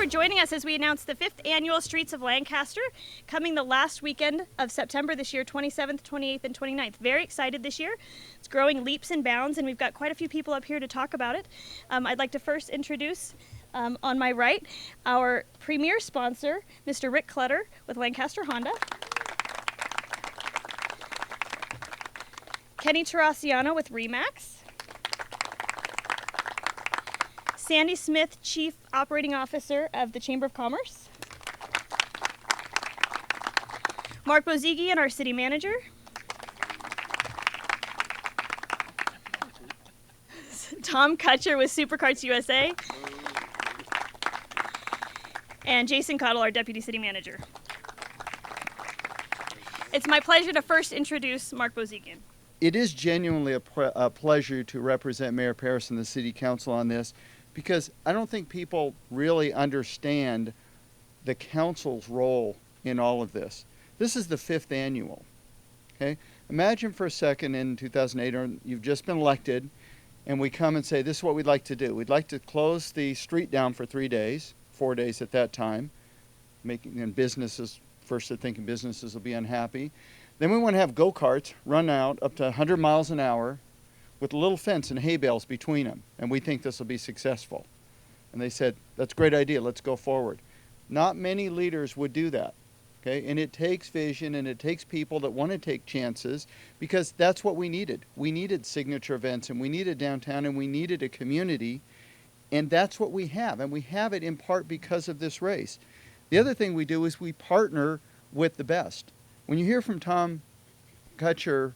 for joining us as we announce the 5th annual Streets of Lancaster, coming the last weekend of September this year, 27th, 28th, and 29th. Very excited this year. It's growing leaps and bounds, and we've got quite a few people up here to talk about it. I'd like to first introduce, on my right, our premier sponsor, Mr. Rick Clutter with Lancaster Honda. Kenny Taraciano with Remax. Sandy Smith, Chief Operating Officer of the Chamber of Commerce. Mark Bozigian, our City Manager. Tom Kutcher with Supercarts USA. And Jason Cottle, our Deputy City Manager. It's my pleasure to first introduce Mark Bozigian. It is genuinely a pleasure to represent Mayor Paris and the City Council on this, because I don't think people really understand the council's role in all of this. This is the 5th annual, okay? Imagine for a second in 2008, or you've just been elected, and we come and say, this is what we'd like to do. We'd like to close the street down for 3 days, 4 days at that time, and businesses, first they're thinking businesses will be unhappy. Then we want to have go-karts run out up to 100 miles an hour with a little fence and hay bales between them, and we think this will be successful. And they said, that's a great idea, let's go forward. Not many leaders would do that, okay? And it takes vision, and it takes people that want to take chances, because that's what we needed. We needed signature events, and we needed downtown, and we needed a community, and that's what we have. And we have it in part because of this race. The other thing we do is we partner with the best. When you hear from Tom Kutcher,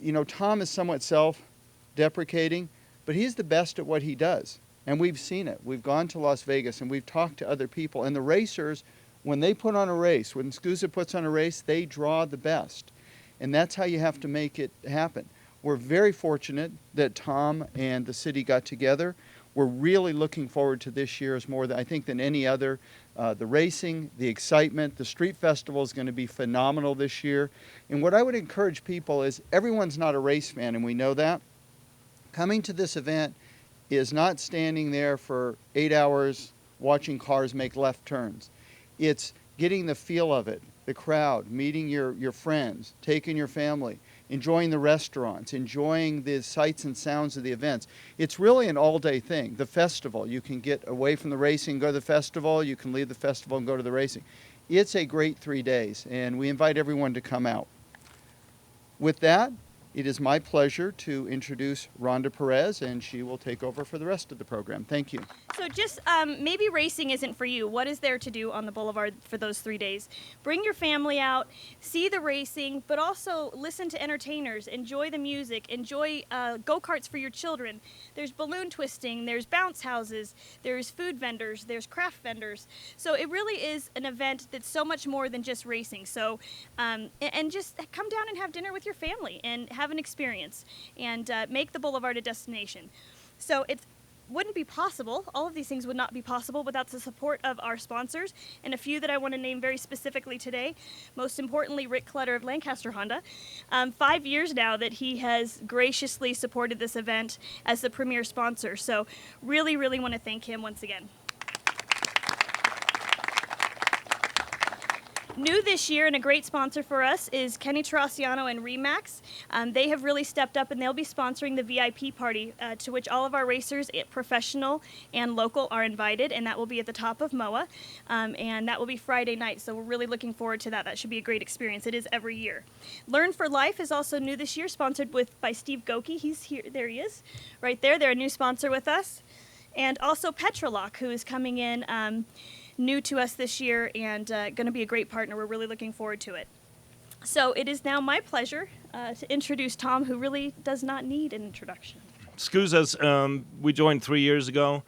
you know, Tom is somewhat self-deprecating, but he's the best at what he does. And we've seen it. We've gone to Las Vegas and we've talked to other people. And the racers, when they put on a race, when SCUSA puts on a race, they draw the best. And that's how you have to make it happen. We're very fortunate that Tom and the city got together. We're really looking forward to this year as more, I think, than any other. The racing, the excitement, the street festival is going to be phenomenal this year. And what I would encourage people is, everyone's not a race fan, and we know that. Coming to this event is not standing there for 8 hours watching cars make left turns. It's getting the feel of it, the crowd, meeting your friends, taking your family, enjoying the restaurants, enjoying the sights and sounds of the events. It's really an all-day thing. The festival, you can get away from the racing, go to the festival, you can leave the festival and go to the racing. It's a great 3 days, and we invite everyone to come out. With that, it is my pleasure to introduce Rhonda Perez, and she will take over for the rest of the program. Thank you. So just maybe racing isn't for you. What is there to do on the boulevard for those 3 days? Bring your family out, see the racing, but also listen to entertainers, enjoy the music, enjoy go-karts for your children. There's balloon twisting, there's bounce houses, there's food vendors, there's craft vendors. So it really is an event that's so much more than just racing. So, and just come down and have dinner with your family and have an experience and make the boulevard a destination. So it wouldn't be possible, all of these things would not be possible without the support of our sponsors, and a few that I want to name very specifically today. Most importantly, Rick Clutter of Lancaster Honda. 5 years now that he has graciously supported this event as the premier sponsor. So really, really want to thank him once again. New this year and a great sponsor for us is Kenny Taraciano and Remax. They have really stepped up, and they'll be sponsoring the VIP party to which all of our racers, professional and local, are invited, and that will be at the top of MOA, and that will be Friday night, so we're really looking forward to that. That should be a great experience. It is every year. Learn for Life is also new this year, sponsored by Steve Goki. He's here. There he is, right there. They're a new sponsor with us. And also Petrolock, who is coming in new to us this year and going to be a great partner. We're really looking forward to it. So it is now my pleasure to introduce Tom, who really does not need an introduction. SCUSA's, we joined 3 years ago.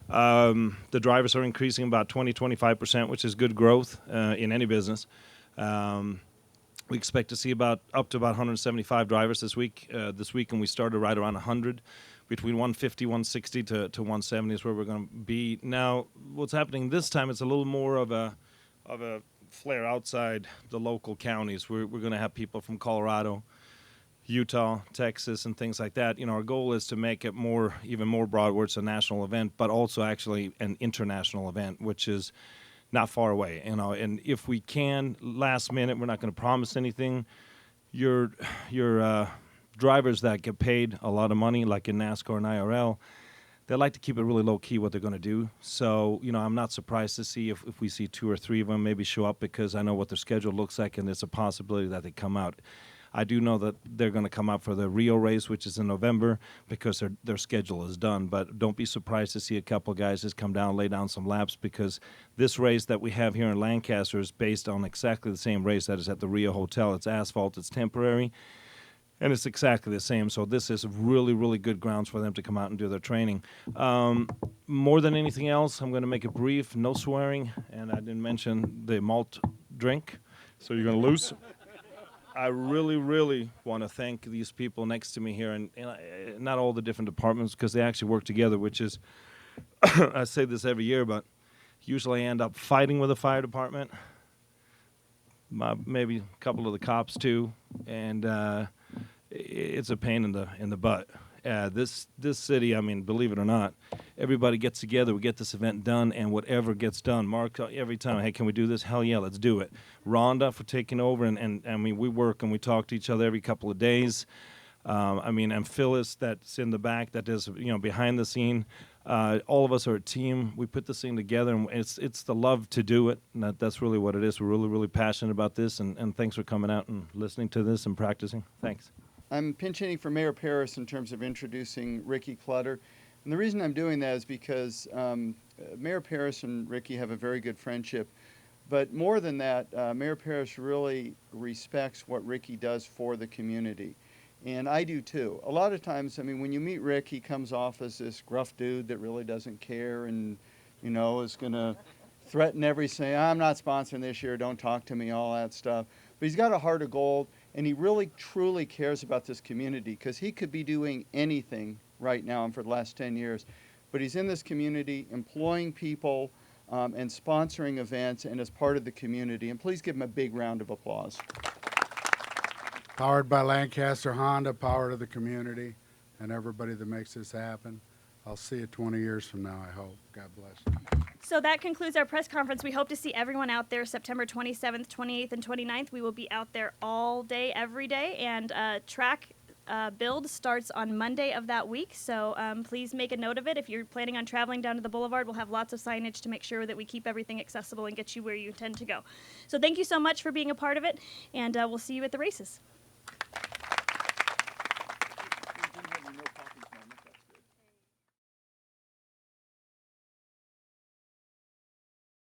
The drivers are increasing about 20-25%, which is good growth in any business. We expect to see up to about 175 drivers this week. This week, and we started right around 100. Between 150, 160 to 170 is where we're going to be. Now, what's happening this time, it's a little more of a flare outside the local counties. We're going to have people from Colorado, Utah, Texas, and things like that. Our goal is to make it even more broad, where it's a national event, but also actually an international event, which is not far away. And if we can, last minute, we're not going to promise anything. Your drivers that get paid a lot of money, like in NASCAR and IRL, they like to keep it really low key what they're going to do. So, I'm not surprised to see if we see 2 or 3 of them maybe show up, because I know what their schedule looks like, and there's a possibility that they come out. I do know that they're going to come out for the Rio race, which is in November, because their schedule is done. But don't be surprised to see a couple guys just come down, lay down some laps, because this race that we have here in Lancaster is based on exactly the same race that is at the Rio Hotel. It's asphalt, it's temporary, and it's exactly the same. So this is really, really good grounds for them to come out and do their training. More than anything else, I'm going to make it brief, no swearing, and I didn't mention the malt drink, so you're going to lose. I really, really want to thank these people next to me here, and not all the different departments, because they actually work together, which is, I say this every year, but usually I end up fighting with the fire department, maybe a couple of the cops too, and it's a pain in the butt. This city, I mean, believe it or not, everybody gets together, we get this event done, and whatever gets done, Mark, every time, hey, can we do this? Hell yeah, let's do it. Rhonda for taking over, and I mean, we work and we talk to each other every couple of days. And Phyllis, that's in the back, that does, behind the scene. All of us are a team. We put this thing together, and it's the love to do it, and that's really what it is. We're really, really passionate about this, and thanks for coming out and listening to this and practicing. Thanks. I'm pinch hitting for Mayor Paris in terms of introducing Ricky Clutter. And the reason I'm doing that is because Mayor Paris and Ricky have a very good friendship. But more than that, Mayor Paris really respects what Ricky does for the community. And I do too. A lot of times, I mean, when you meet Rick, he comes off as this gruff dude that really doesn't care and, is going to threaten everything. I'm not sponsoring this year, don't talk to me, all that stuff. But he's got a heart of gold. And he really, truly cares about this community, because he could be doing anything right now and for the last 10 years. But he's in this community, employing people and sponsoring events, and as part of the community. And please give him a big round of applause. Powered by Lancaster Honda, power to the community and everybody that makes this happen. I'll see you 20 years from now, I hope. God bless you. So that concludes our press conference. We hope to see everyone out there September 27th, 28th, and 29th. We will be out there all day, every day, and track build starts on Monday of that week. So please make a note of it. If you're planning on traveling down to the boulevard, we'll have lots of signage to make sure that we keep everything accessible and get you where you intend to go. So thank you so much for being a part of it, and we'll see you at the races.